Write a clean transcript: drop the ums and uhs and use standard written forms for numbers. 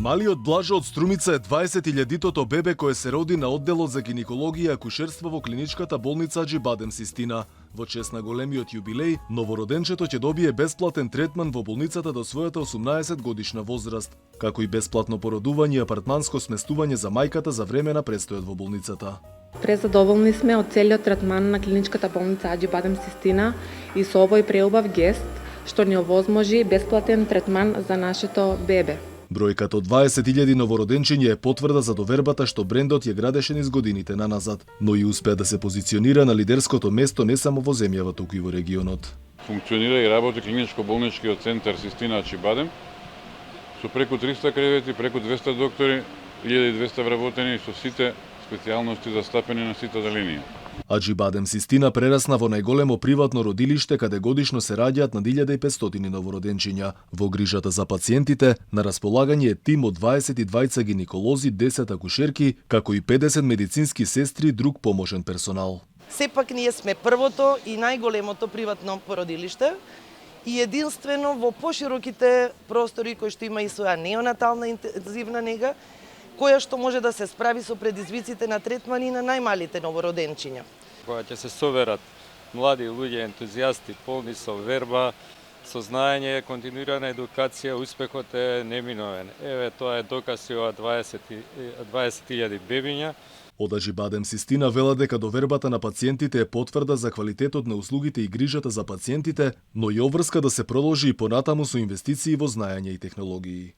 Малиот Блажо од Струмица е 20.000-тото бебе кое се роди на одделот за гинекологија и акушерство во клиничката болница Аџибадем Систина. Во чест на големиот јубилеј, новороденчето ќе добие бесплатен третман во болницата до својата 18 годишна возраст, како и бесплатно породување и апартманско сместување за мајката за време на престојот во болницата. Презадоволни сме од целиот третман на клиничката болница Аџибадем Систина и со овој преубав гест што ни овозможи бесплатен третман за нашето бебе. Бројката од 20.000 новороденчиња е потврда за довербата што брендот ја градеше низ годините наназад, но и успеа да се позиционира на лидерското место не само во земјава, туку и во регионот. Функционира и работи клиничко-болничкиот центар Систина Аџибадем со преку 300 кревети, преку 200 доктори, 1200 вработени со сите специјалности застапени на ситата линија. Аџибадем Систина прерасна во најголемо приватно родилиште каде годишно се раѓаат над 1500 новороденчиња. Во грижата за пациентите на располагање е тим од 22 гинеколози, 10 акушерки, како и 50 медицински сестри и друг помошен персонал. Сепак ние сме првото и најголемото приватно породилиште и единствено во пошироките простори кои што има и своја неонатална интензивна нега, која што може да се справи со предизвиците на третмани на најмалите новороденчиња. Кога ќе се соберат млади луѓе, ентузијасти, полни со верба, со знаење, континуирана едукација, успехот е неминовен. Еве, тоа е доказ и ова 20.000 бебиња. Од Аџибадем Систина велат дека довербата на пациентите е потврда за квалитетот на услугите и грижата за пациентите, но и обврска да се продолжи и понатаму со инвестиции во знаење и технологии.